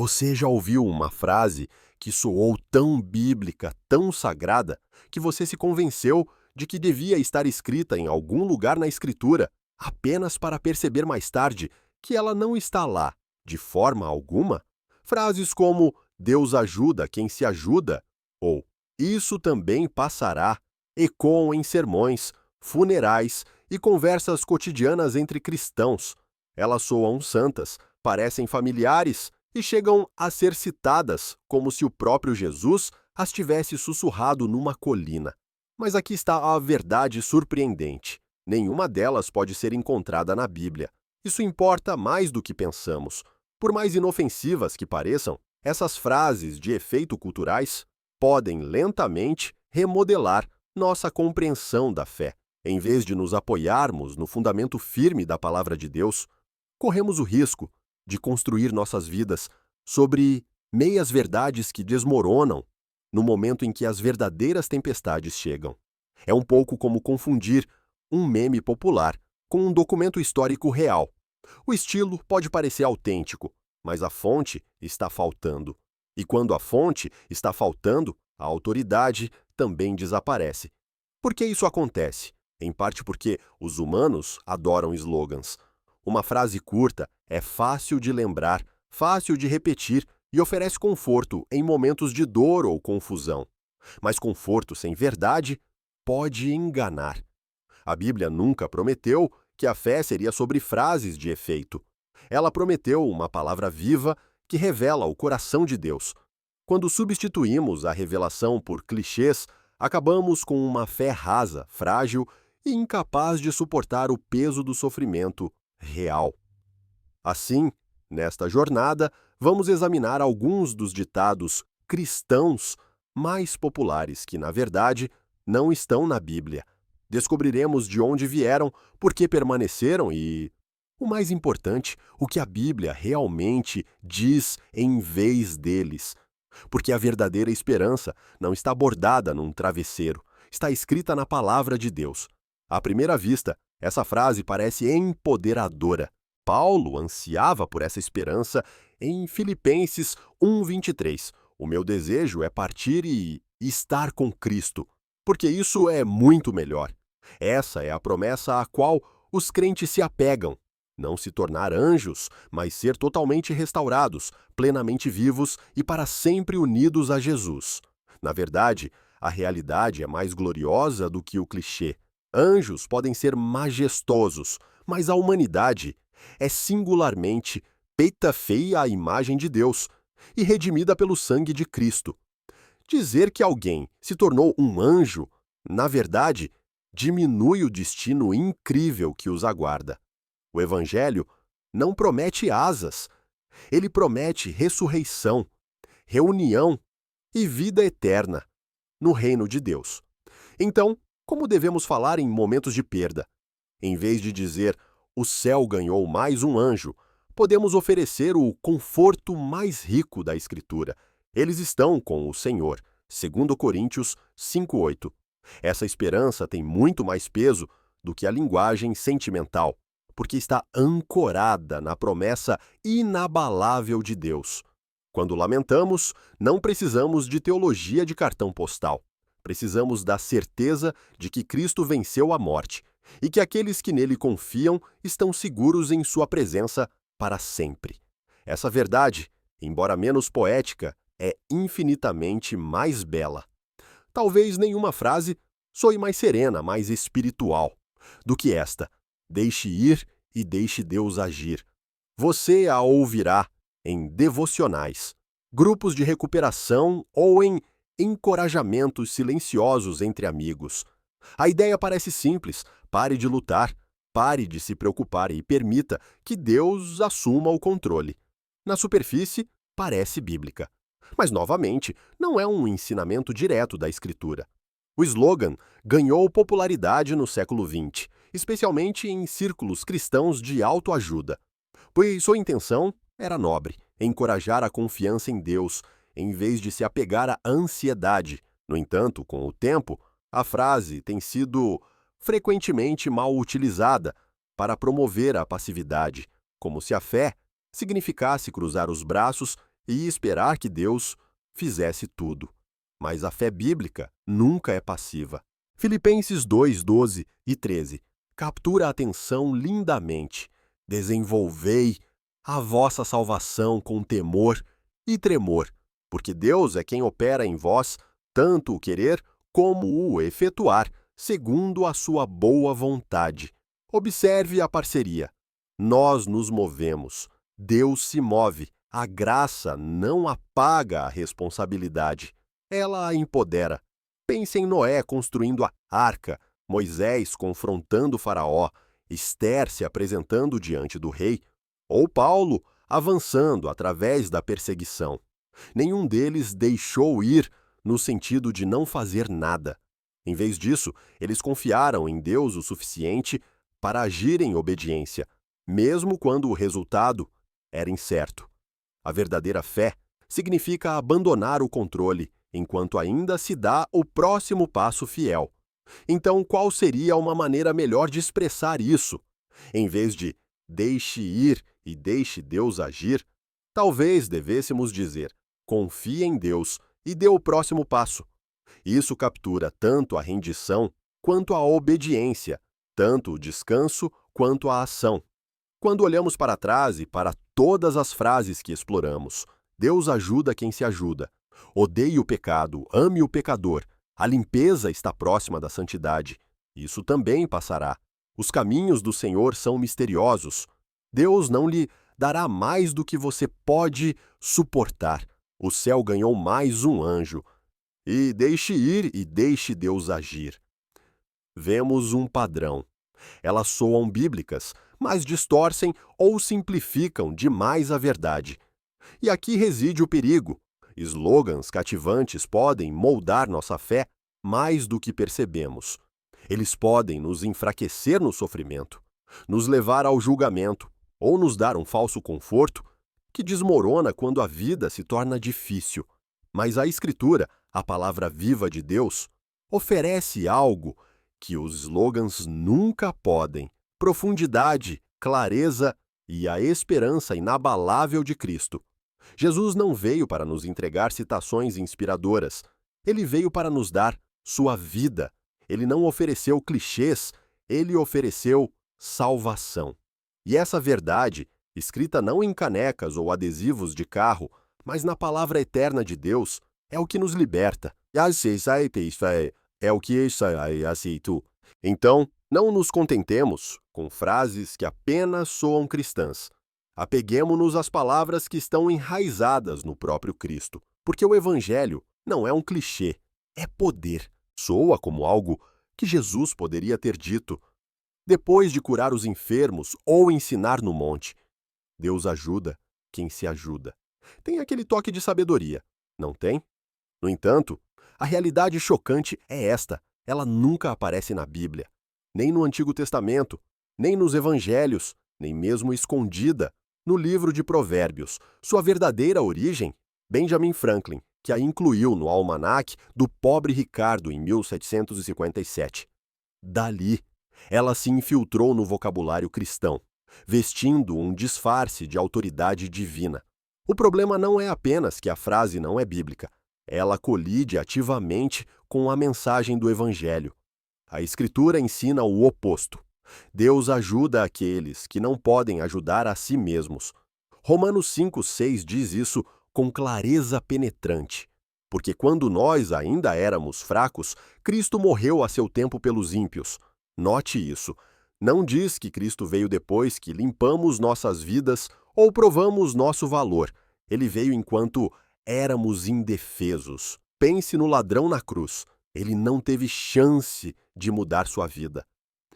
Você já ouviu uma frase que soou tão bíblica, tão sagrada, que você se convenceu de que devia estar escrita em algum lugar na Escritura, apenas para perceber mais tarde que ela não está lá, de forma alguma? Frases como Deus ajuda quem se ajuda ou Isso também passará ecoam em sermões, funerais e conversas cotidianas entre cristãos. Elas soam santas, parecem familiares e chegam a ser citadas como se o próprio Jesus as tivesse sussurrado numa colina. Mas aqui está a verdade surpreendente. Nenhuma delas pode ser encontrada na Bíblia. Isso importa mais do que pensamos. Por mais inofensivas que pareçam, essas frases de efeito culturais podem lentamente remodelar nossa compreensão da fé. Em vez de nos apoiarmos no fundamento firme da palavra de Deus, corremos o risco de construir nossas vidas sobre meias-verdades que desmoronam no momento em que as verdadeiras tempestades chegam. É um pouco como confundir um meme popular com um documento histórico real. O estilo pode parecer autêntico, mas a fonte está faltando. E quando a fonte está faltando, a autoridade também desaparece. Por que isso acontece? Em parte porque os humanos adoram slogans. Uma frase curta é fácil de lembrar, fácil de repetir e oferece conforto em momentos de dor ou confusão. Mas conforto sem verdade pode enganar. A Bíblia nunca prometeu que a fé seria sobre frases de efeito. Ela prometeu uma palavra viva que revela o coração de Deus. Quando substituímos a revelação por clichês, acabamos com uma fé rasa, frágil e incapaz de suportar o peso do sofrimento real. Assim, nesta jornada, vamos examinar alguns dos ditados cristãos mais populares que, na verdade, não estão na Bíblia. Descobriremos de onde vieram, por que permaneceram e, o mais importante, o que a Bíblia realmente diz em vez deles. Porque a verdadeira esperança não está bordada num travesseiro, está escrita na palavra de Deus. À primeira vista, essa frase parece empoderadora. Paulo ansiava por essa esperança em Filipenses 1:23. O meu desejo é partir e estar com Cristo, porque isso é muito melhor. Essa é a promessa à qual os crentes se apegam. Não se tornar anjos, mas ser totalmente restaurados, plenamente vivos e para sempre unidos a Jesus. Na verdade, a realidade é mais gloriosa do que o clichê. Anjos podem ser majestosos, mas a humanidade é singularmente feita feia à imagem de Deus e redimida pelo sangue de Cristo. Dizer que alguém se tornou um anjo, na verdade, diminui o destino incrível que os aguarda. O Evangelho não promete asas, ele promete ressurreição, reunião e vida eterna no reino de Deus. Então, como devemos falar em momentos de perda? Em vez de dizer, o céu ganhou mais um anjo, podemos oferecer o conforto mais rico da Escritura. Eles estão com o Senhor. 2 Coríntios 5:8. Essa esperança tem muito mais peso do que a linguagem sentimental, porque está ancorada na promessa inabalável de Deus. Quando lamentamos, não precisamos de teologia de cartão postal. Precisamos da certeza de que Cristo venceu a morte e que aqueles que nele confiam estão seguros em sua presença para sempre. Essa verdade, embora menos poética, é infinitamente mais bela. Talvez nenhuma frase soe mais serena, mais espiritual do que esta: deixe ir e deixe Deus agir. Você a ouvirá em devocionais, grupos de recuperação ou em encorajamentos silenciosos entre amigos. A ideia parece simples: pare de lutar, pare de se preocupar e permita que Deus assuma o controle. Na superfície, parece bíblica. Mas, novamente, não é um ensinamento direto da Escritura. O slogan ganhou popularidade no século XX, especialmente em círculos cristãos de autoajuda, pois sua intenção era nobre: encorajar a confiança em Deus, em vez de se apegar à ansiedade. No entanto, com o tempo, a frase tem sido frequentemente mal utilizada para promover a passividade, como se a fé significasse cruzar os braços e esperar que Deus fizesse tudo. Mas a fé bíblica nunca é passiva. Filipenses 2, 12 e 13 captura a atenção lindamente. Desenvolvei a vossa salvação com temor e tremor, porque Deus é quem opera em vós tanto o querer como o efetuar, segundo a sua boa vontade. Observe a parceria. Nós nos movemos, Deus se move. A graça não apaga a responsabilidade, ela a empodera. Pense em Noé construindo a arca, Moisés confrontando Faraó, Ester se apresentando diante do rei, ou Paulo avançando através da perseguição. Nenhum deles deixou ir no sentido de não fazer nada. Em vez disso, eles confiaram em Deus o suficiente para agir em obediência, mesmo quando o resultado era incerto. A verdadeira fé significa abandonar o controle, enquanto ainda se dá o próximo passo fiel. Então, qual seria uma maneira melhor de expressar isso? Em vez de deixe ir e deixe Deus agir, talvez devêssemos dizer: confie em Deus e dê o próximo passo. Isso captura tanto a rendição quanto a obediência, tanto o descanso quanto a ação. Quando olhamos para trás e para todas as frases que exploramos, Deus ajuda quem se ajuda. Odeie o pecado, ame o pecador. A limpeza está próxima da santidade. Isso também passará. Os caminhos do Senhor são misteriosos. Deus não lhe dará mais do que você pode suportar. O céu ganhou mais um anjo. E deixe ir e deixe Deus agir. Vemos um padrão. Elas soam bíblicas, mas distorcem ou simplificam demais a verdade. E aqui reside o perigo. Slogans cativantes podem moldar nossa fé mais do que percebemos. Eles podem nos enfraquecer no sofrimento, nos levar ao julgamento ou nos dar um falso conforto que desmorona quando a vida se torna difícil. Mas a Escritura, a palavra viva de Deus, oferece algo que os slogans nunca podem: profundidade, clareza e a esperança inabalável de Cristo. Jesus não veio para nos entregar citações inspiradoras. Ele veio para nos dar sua vida. Ele não ofereceu clichês, ele ofereceu salvação. E essa verdade, escrita não em canecas ou adesivos de carro, mas na palavra eterna de Deus, é o que nos liberta. É o que aceitou. Então, não nos contentemos com frases que apenas soam cristãs. Apeguemo-nos às palavras que estão enraizadas no próprio Cristo, porque o Evangelho não é um clichê, é poder. Soa como algo que Jesus poderia ter dito depois de curar os enfermos ou ensinar no monte. Deus ajuda quem se ajuda. Tem aquele toque de sabedoria, não tem? No entanto, a realidade chocante é esta: ela nunca aparece na Bíblia, nem no Antigo Testamento, nem nos Evangelhos, nem mesmo escondida no livro de Provérbios. Sua verdadeira origem, Benjamin Franklin, que a incluiu no almanaque do pobre Ricardo em 1757. Dali, ela se infiltrou no vocabulário cristão, vestindo um disfarce de autoridade divina. O problema não é apenas que a frase não é bíblica, ela colide ativamente com a mensagem do Evangelho. A Escritura ensina o oposto. Deus ajuda aqueles que não podem ajudar a si mesmos. Romanos 5,6 diz isso com clareza penetrante. Porque quando nós ainda éramos fracos, Cristo morreu a seu tempo pelos ímpios. Note isso. Não diz que Cristo veio depois que limpamos nossas vidas ou provamos nosso valor. Ele veio enquanto éramos indefesos. Pense no ladrão na cruz. Ele não teve chance de mudar sua vida.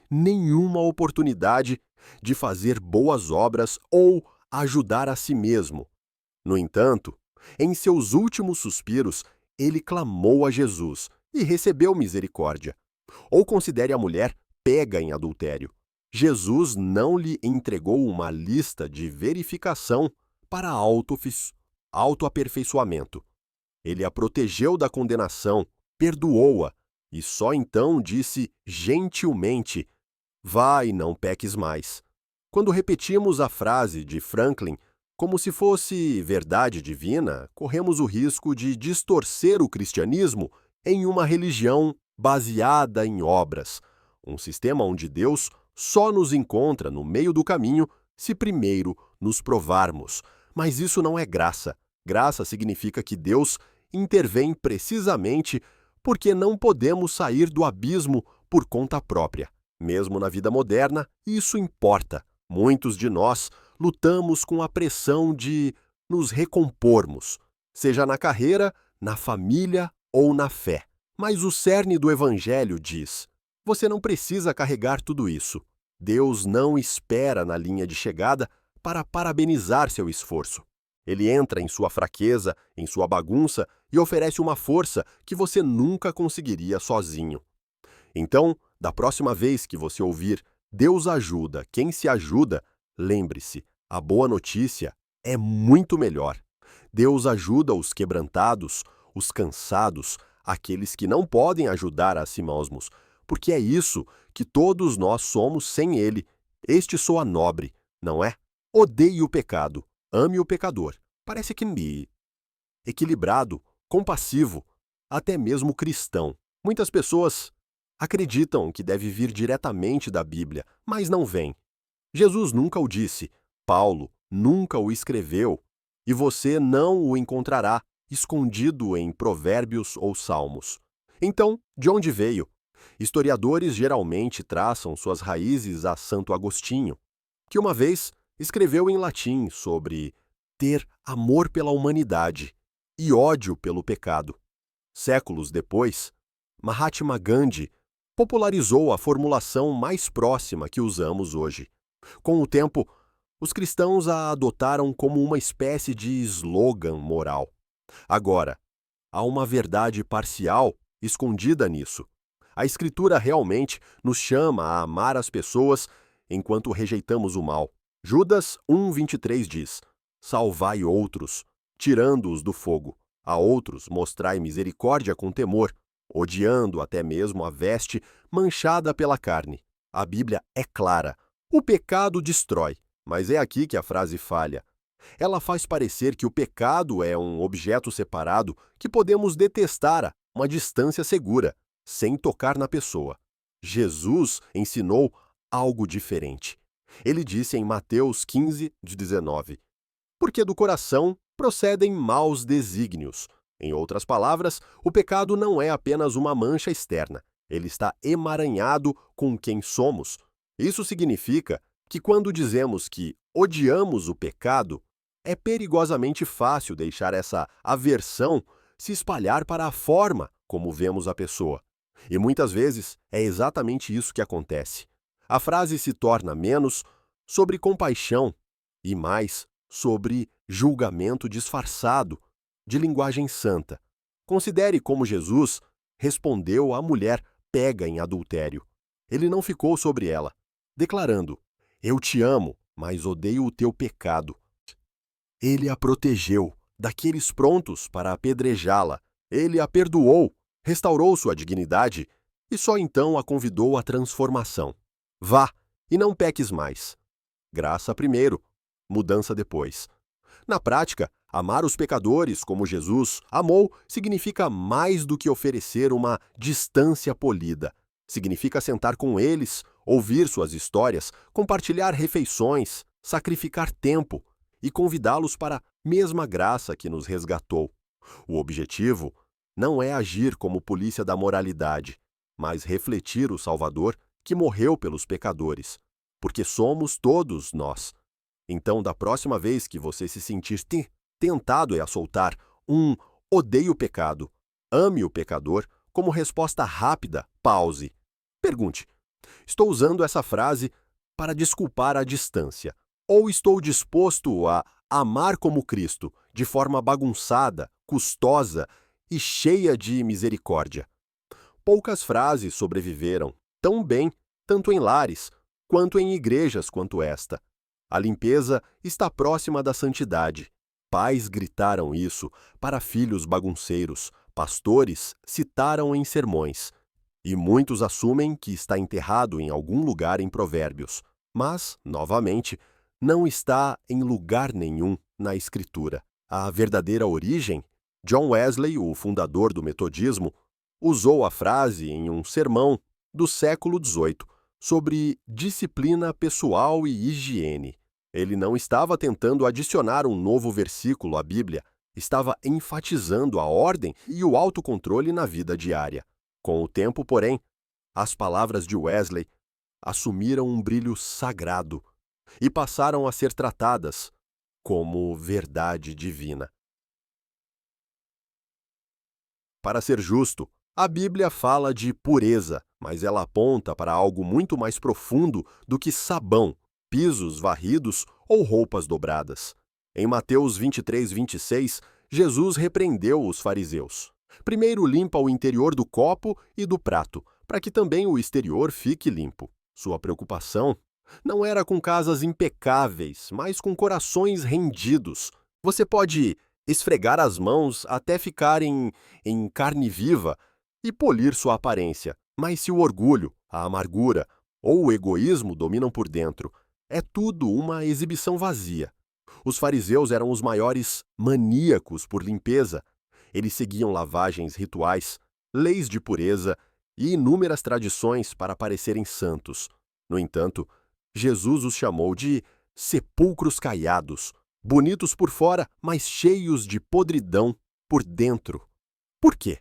Nenhuma oportunidade de fazer boas obras ou ajudar a si mesmo. No entanto, em seus últimos suspiros, ele clamou a Jesus e recebeu misericórdia. Ou considere a mulher pega em adultério. Jesus não lhe entregou uma lista de verificação para autoaperfeiçoamento. Ele a protegeu da condenação, perdoou-a e só então disse gentilmente: vá e não peques mais. Quando repetimos a frase de Franklin, Como se fosse verdade divina, corremos o risco de distorcer o cristianismo em uma religião baseada em obras, um sistema onde Deus só nos encontra no meio do caminho se primeiro nos provarmos. Mas isso não é graça. Graça significa que Deus intervém precisamente porque não podemos sair do abismo por conta própria. Mesmo na vida moderna, isso importa. Muitos de nós lutamos com a pressão de nos recompormos, seja na carreira, na família ou na fé. Mas o cerne do Evangelho diz: você não precisa carregar tudo isso. Deus não espera na linha de chegada para parabenizar seu esforço. Ele entra em sua fraqueza, em sua bagunça e oferece uma força que você nunca conseguiria sozinho. Então, da próxima vez que você ouvir Deus ajuda quem se ajuda, lembre-se, a boa notícia é muito melhor. Deus ajuda os quebrantados, os cansados, aqueles que não podem ajudar a si mesmos, porque é isso que todos nós somos sem Ele. Este soa nobre, não é? Odeie o pecado, ame o pecador. Parece que me... Equilibrado, compassivo, até mesmo cristão. Muitas pessoas acreditam que deve vir diretamente da Bíblia, mas não vem. Jesus nunca o disse, Paulo nunca o escreveu, e você não o encontrará escondido em Provérbios ou Salmos. Então, de onde veio? Historiadores geralmente traçam suas raízes a Santo Agostinho, que uma vez escreveu em latim sobre ter amor pela humanidade e ódio pelo pecado. Séculos depois, Mahatma Gandhi popularizou a formulação mais próxima que usamos hoje. Com o tempo, os cristãos a adotaram como uma espécie de slogan moral. Agora, há uma verdade parcial escondida nisso. A Escritura realmente nos chama a amar as pessoas enquanto rejeitamos o mal. Judas 1,23 diz: salvai outros, tirando-os do fogo. A outros mostrai misericórdia com temor, odiando até mesmo a veste manchada pela carne. A Bíblia é clara. O pecado destrói, mas é aqui que a frase falha. Ela faz parecer que o pecado é um objeto separado que podemos detestar a uma distância segura, sem tocar na pessoa. Jesus ensinou algo diferente. Ele disse em Mateus 15:19, porque do coração procedem maus desígnios. Em outras palavras, o pecado não é apenas uma mancha externa. Ele está emaranhado com quem somos. Isso significa que quando dizemos que odiamos o pecado, é perigosamente fácil deixar essa aversão se espalhar para a forma como vemos a pessoa. E muitas vezes é exatamente isso que acontece. A frase se torna menos sobre compaixão e mais sobre julgamento disfarçado, de linguagem santa. Considere como Jesus respondeu à mulher pega em adultério. Ele não ficou sobre ela, declarando: eu te amo, mas odeio o teu pecado. Ele a protegeu daqueles prontos para apedrejá-la. Ele a perdoou, restaurou sua dignidade e só então a convidou à transformação. Vá e não peques mais. Graça primeiro, mudança depois. Na prática, amar os pecadores como Jesus amou significa mais do que oferecer uma distância polida. Significa sentar com eles, ouvir suas histórias, compartilhar refeições, sacrificar tempo e convidá-los para a mesma graça que nos resgatou. O objetivo não é agir como polícia da moralidade, mas refletir o Salvador que morreu pelos pecadores, porque somos todos nós. Então, da próxima vez que você se sentir tentado a soltar um odeio o pecado, ame o pecador, como resposta rápida, pause. Pergunte: estou usando essa frase para desculpar a distância? Ou estou disposto a amar como Cristo, de forma bagunçada, custosa e cheia de misericórdia? Poucas frases sobreviveram tão bem, tanto em lares, quanto em igrejas quanto esta. A limpeza está próxima da santidade. Pais gritaram isso para filhos bagunceiros, pastores citaram em sermões. E muitos assumem que está enterrado em algum lugar em Provérbios. Mas, novamente, não está em lugar nenhum. na Escritura. A verdadeira origem? John Wesley, o fundador do metodismo, usou a frase em um sermão do século XVIII sobre disciplina pessoal e higiene. Ele não estava tentando adicionar um novo versículo à Bíblia, estava enfatizando a ordem e o autocontrole na vida diária. Com o tempo, porém, as palavras de Wesley assumiram um brilho sagrado e passaram a ser tratadas como verdade divina. Para ser justo, a Bíblia fala de pureza, mas ela aponta para algo muito mais profundo do que sabão, pisos varridos ou roupas dobradas. Em Mateus 23, 26, Jesus repreendeu os fariseus. Primeiro limpa o interior do copo e do prato, para que também o exterior fique limpo. Sua preocupação não era com casas impecáveis, mas com corações rendidos. Você pode esfregar as mãos até ficarem em carne viva e polir sua aparência, mas se o orgulho, a amargura ou o egoísmo dominam por dentro, é tudo uma exibição vazia. Os fariseus eram os maiores maníacos por limpeza. Eles seguiam lavagens rituais, leis de pureza e inúmeras tradições para parecerem santos. No entanto, Jesus os chamou de sepulcros caiados, bonitos por fora, mas cheios de podridão por dentro. Por quê?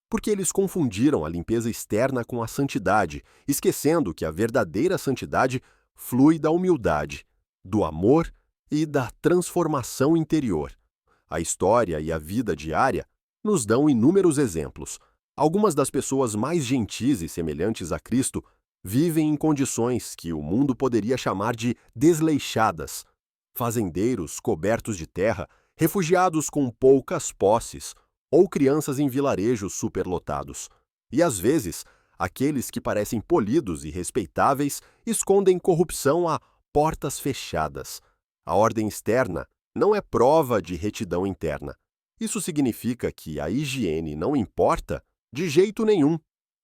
Porque eles confundiram a limpeza externa com a santidade, esquecendo que a verdadeira santidade flui da humildade, do amor e da transformação interior. A história e a vida diária nos dão inúmeros exemplos. Algumas das pessoas mais gentis e semelhantes a Cristo vivem em condições que o mundo poderia chamar de desleixadas. Fazendeiros cobertos de terra, refugiados com poucas posses, ou crianças em vilarejos superlotados. E às vezes, aqueles que parecem polidos e respeitáveis escondem corrupção a portas fechadas. A ordem externa não é prova de retidão interna. Isso significa que a higiene não importa de jeito nenhum.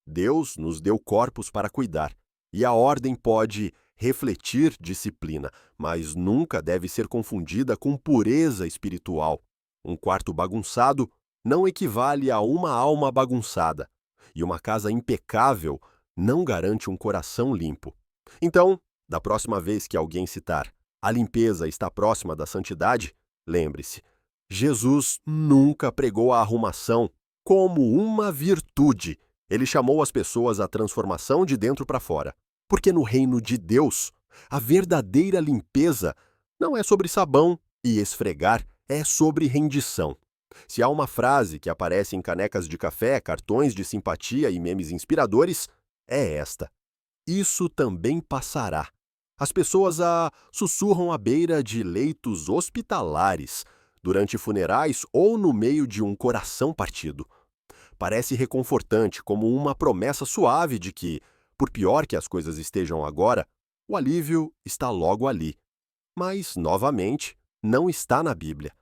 Deus nos deu corpos para cuidar, e a ordem pode refletir disciplina, mas nunca deve ser confundida com pureza espiritual. Um quarto bagunçado não equivale a uma alma bagunçada, e uma casa impecável não garante um coração limpo. Então, da próxima vez que alguém citar "a limpeza está próxima da santidade", lembre-se, Jesus nunca pregou a arrumação como uma virtude. Ele chamou as pessoas à transformação de dentro para fora. Porque no reino de Deus, a verdadeira limpeza não é sobre sabão e esfregar, é sobre rendição. Se há uma frase que aparece em canecas de café, cartões de simpatia e memes inspiradores, é esta: isso também passará. As pessoas sussurram à beira de leitos hospitalares, durante funerais ou no meio de um coração partido. Parece reconfortante, como uma promessa suave de que, por pior que as coisas estejam agora, o alívio está logo ali. Mas, novamente, não está na Bíblia.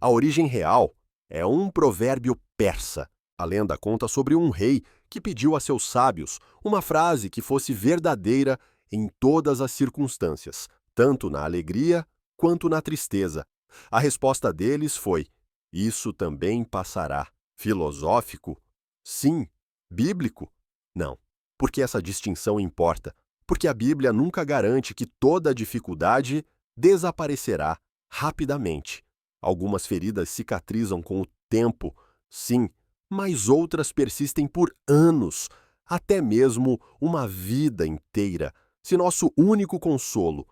A origem real é um provérbio persa. A lenda conta sobre um rei que pediu a seus sábios uma frase que fosse verdadeira em todas as circunstâncias, tanto na alegria quanto na tristeza. A resposta deles foi: isso também passará. Filosófico? Sim. Bíblico? Não. Porque essa distinção importa. Porque a Bíblia nunca garante que toda dificuldade desaparecerá rapidamente. Algumas feridas cicatrizam com o tempo, sim, mas outras persistem por anos, até mesmo uma vida inteira, se nosso único consolo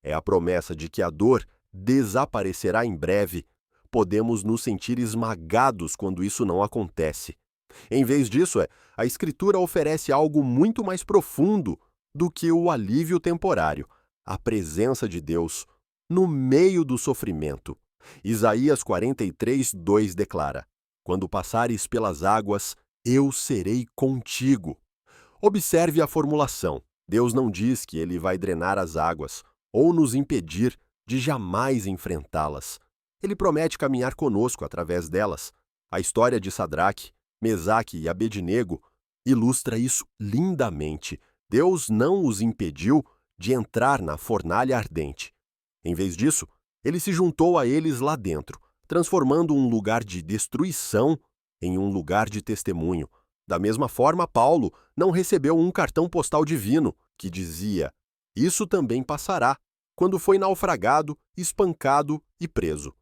é a promessa de que a dor desaparecerá em breve. Podemos nos sentir esmagados quando isso não acontece. Em vez disso, a Escritura oferece algo muito mais profundo do que o alívio temporário, a presença de Deus no meio do sofrimento. Isaías 43, 2 declara: quando passares pelas águas, eu serei contigo. Observe a formulação. Deus não diz que ele vai drenar as águas ou nos impedir de jamais enfrentá-las. Ele promete caminhar conosco através delas. A história de Sadraque, Mesaque e Abednego ilustra isso lindamente. Deus não os impediu de entrar na fornalha ardente. Em vez disso, Ele se juntou a eles lá dentro, transformando um lugar de destruição em um lugar de testemunho. Da mesma forma, Paulo não recebeu um cartão postal divino que dizia: "Isso também passará", quando foi naufragado, espancado e preso.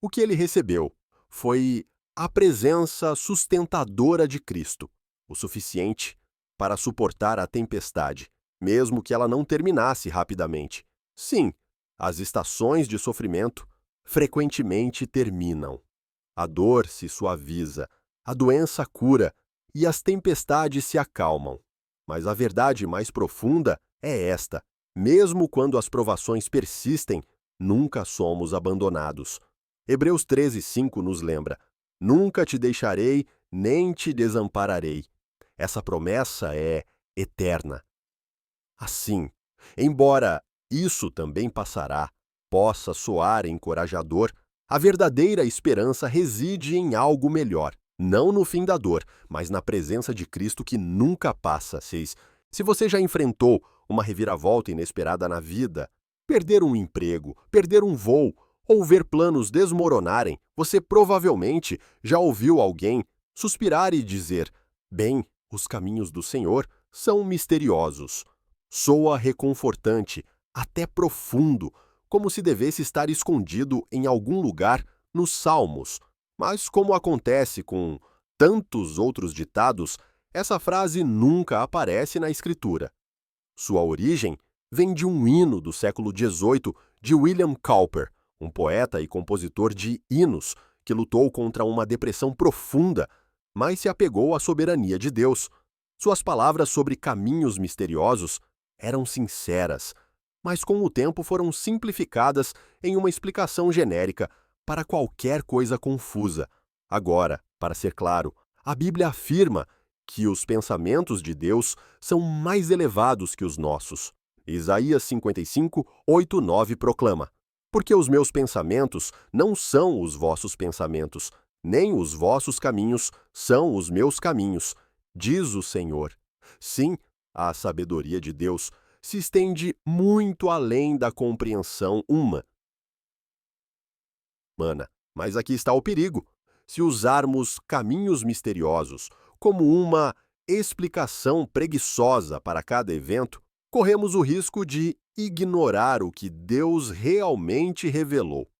O que ele recebeu foi a presença sustentadora de Cristo, o suficiente para suportar a tempestade, mesmo que ela não terminasse rapidamente. Sim, as estações de sofrimento frequentemente terminam. A dor se suaviza, a doença cura e as tempestades se acalmam. Mas a verdade mais profunda é esta: mesmo quando as provações persistem, nunca somos abandonados. Hebreus 13:5 nos lembra: "Nunca te deixarei, nem te desampararei." Essa promessa é eterna. Assim, embora isso também passará, possa soar encorajador, a verdadeira esperança reside em algo melhor. Não no fim da dor, mas na presença de Cristo que nunca passa. Se você já enfrentou uma reviravolta inesperada na vida, perder um emprego, perder um voo ou ver planos desmoronarem, você provavelmente já ouviu alguém suspirar e dizer: "Bem, os caminhos do Senhor são misteriosos." Soa reconfortante, até profundo, como se devesse estar escondido em algum lugar nos Salmos. Mas, como acontece com tantos outros ditados, essa frase nunca aparece na Escritura. Sua origem vem de um hino do século XVIII de William Cowper, um poeta e compositor de hinos que lutou contra uma depressão profunda, mas se apegou à soberania de Deus. Suas palavras sobre caminhos misteriosos eram sinceras, mas com o tempo foram simplificadas em uma explicação genérica para qualquer coisa confusa. Agora, para ser claro, a Bíblia afirma que os pensamentos de Deus são mais elevados que os nossos. Isaías 55, 8, 9 proclama: "Porque os meus pensamentos não são os vossos pensamentos, nem os vossos caminhos são os meus caminhos, diz o Senhor." Sim, a sabedoria de Deus se estende muito além da compreensão humana. Mas aqui está o perigo. Se usarmos caminhos misteriosos como uma explicação preguiçosa para cada evento, corremos o risco de ignorar o que Deus realmente revelou.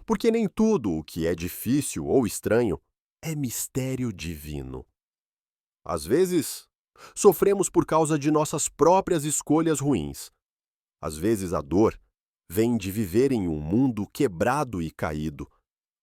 Porque nem tudo o que é difícil ou estranho é mistério divino. Às vezes, sofremos por causa de nossas próprias escolhas ruins. Às vezes, a dor vem de viver em um mundo quebrado e caído.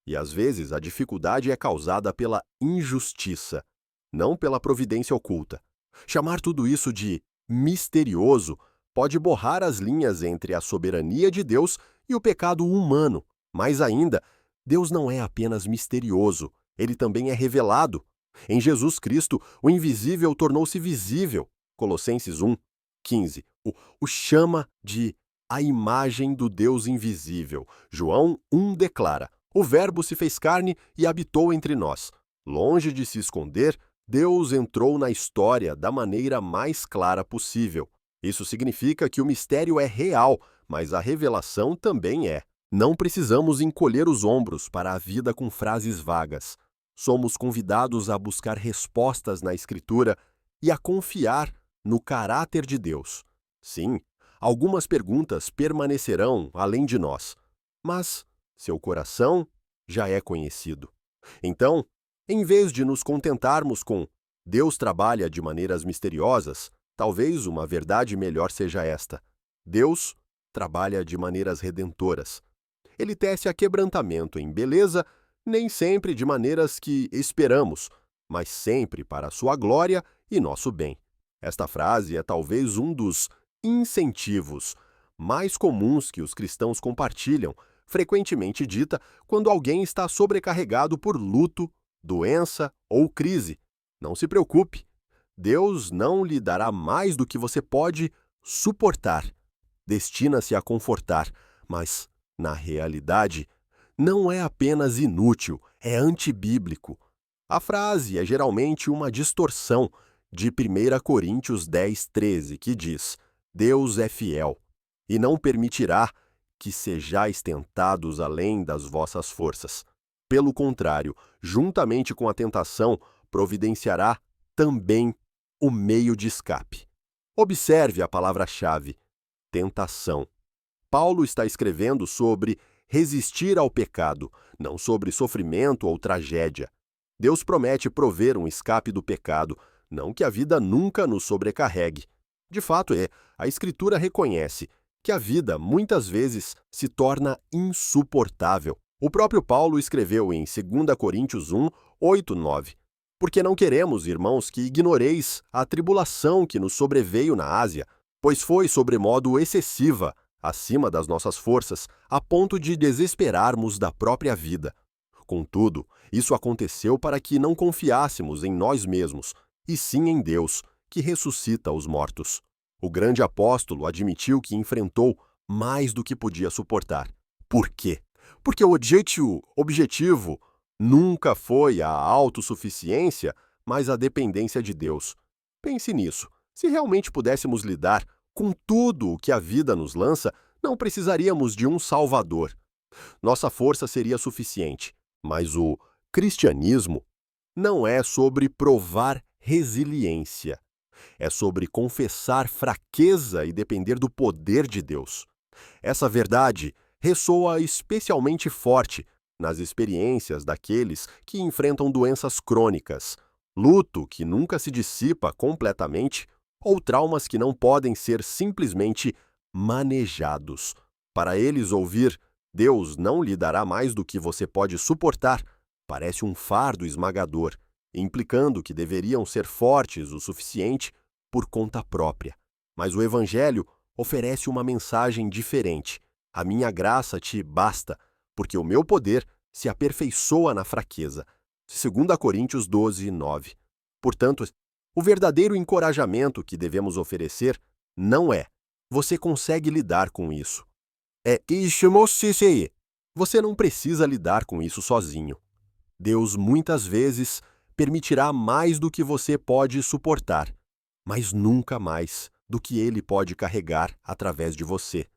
E às vezes, a dificuldade é causada pela injustiça, não pela providência oculta. Chamar tudo isso de misterioso pode borrar as linhas entre a soberania de Deus e o pecado humano. Mais ainda, Deus não é apenas misterioso, ele também é revelado. Em Jesus Cristo, o invisível tornou-se visível. Colossenses 1, 15. O chama de a imagem do Deus invisível. João 1 declara: "O Verbo se fez carne e habitou entre nós." Longe de se esconder, Deus entrou na história da maneira mais clara possível. Isso significa que o mistério é real, mas a revelação também é. Não precisamos encolher os ombros para a vida com frases vagas. Somos convidados a buscar respostas na Escritura e a confiar no caráter de Deus. Sim, algumas perguntas permanecerão além de nós, mas seu coração já é conhecido. Então, em vez de nos contentarmos com "Deus trabalha de maneiras misteriosas", talvez uma verdade melhor seja esta: Deus trabalha de maneiras redentoras. Ele tece aquebrantamento em beleza, nem sempre de maneiras que esperamos, mas sempre para a sua glória e nosso bem. Esta frase é talvez um dos incentivos mais comuns que os cristãos compartilham, frequentemente dita quando alguém está sobrecarregado por luto, doença ou crise. Não se preocupe, Deus não lhe dará mais do que você pode suportar. Destina-se a confortar, mas, na realidade, não é apenas inútil, é antibíblico. A frase é geralmente uma distorção de 1 Coríntios 10, 13, que diz: "Deus é fiel e não permitirá que sejais tentados além das vossas forças. Pelo contrário, juntamente com a tentação, providenciará também o meio de escape. Observe a palavra-chave: tentação. Paulo está escrevendo sobre resistir ao pecado, não sobre sofrimento ou tragédia. Deus promete prover um escape do pecado, não que a vida nunca nos sobrecarregue. De fato, a Escritura reconhece que a vida muitas vezes se torna insuportável. O próprio Paulo escreveu em 2 Coríntios 1, 8, 9. Porque não queremos, irmãos, que ignoreis a tribulação que nos sobreveio na Ásia, pois foi sobremodo excessiva, acima das nossas forças, a ponto de desesperarmos da própria vida. Contudo, isso aconteceu para que não confiássemos em nós mesmos, e sim em Deus, que ressuscita os mortos. O grande apóstolo admitiu que enfrentou mais do que podia suportar. Por quê? Porque o objetivo nunca foi a autossuficiência, mas a dependência de Deus. Pense nisso. Se realmente pudéssemos lidar com tudo o que a vida nos lança, não precisaríamos de um Salvador. Nossa força seria suficiente. Mas o cristianismo não é sobre provar resiliência. É sobre confessar fraqueza e depender do poder de Deus. Essa verdade ressoa especialmente forte nas experiências daqueles que enfrentam doenças crônicas, luto que nunca se dissipa completamente ou traumas que não podem ser simplesmente manejados. Para eles, ouvir "Deus não lhe dará mais do que você pode suportar" parece um fardo esmagador, implicando que deveriam ser fortes o suficiente por conta própria. Mas o Evangelho oferece uma mensagem diferente. A minha graça te basta, porque o meu poder se aperfeiçoa na fraqueza. 2 Coríntios 12, 9. Portanto, o verdadeiro encorajamento que devemos oferecer não é "você consegue lidar com isso". É "ishimoshishei". Você não precisa lidar com isso sozinho. Deus muitas vezes permitirá mais do que você pode suportar, mas nunca mais do que Ele pode carregar através de você.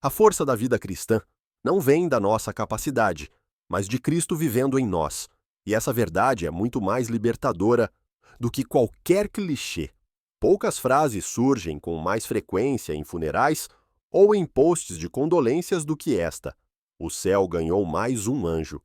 A força da vida cristã não vem da nossa capacidade, mas de Cristo vivendo em nós. E essa verdade é muito mais libertadora do que qualquer clichê. Poucas frases surgem com mais frequência em funerais ou em posts de condolências do que esta: "O céu ganhou mais um anjo".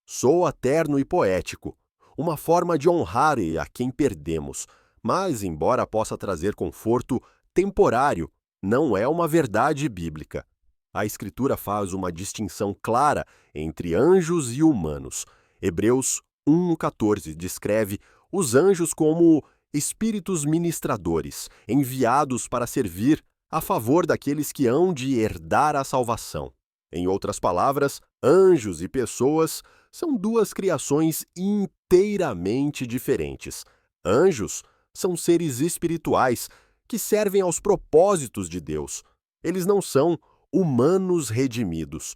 Soa terno e poético, uma forma de honrar a quem perdemos, mas, embora possa trazer conforto temporário, não é uma verdade bíblica. A Escritura faz uma distinção clara entre anjos e humanos. Hebreus 1:14 descreve os anjos como espíritos ministradores, enviados para servir a favor daqueles que hão de herdar a salvação. Em outras palavras, anjos e pessoas são duas criações inteiramente diferentes. Anjos são seres espirituais que servem aos propósitos de Deus. Eles não são humanos redimidos.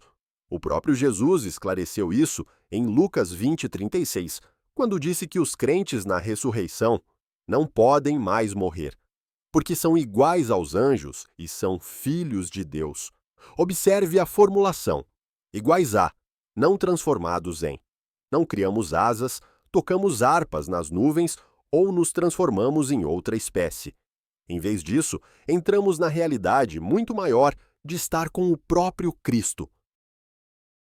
O próprio Jesus esclareceu isso em Lucas 20:36, quando disse que os crentes na ressurreição não podem mais morrer, porque são iguais aos anjos e são filhos de Deus. Observe a formulação: iguais a, não transformados em. Não criamos asas, tocamos harpas nas nuvens ou nos transformamos em outra espécie. Em vez disso, entramos na realidade muito maior de estar com o próprio Cristo,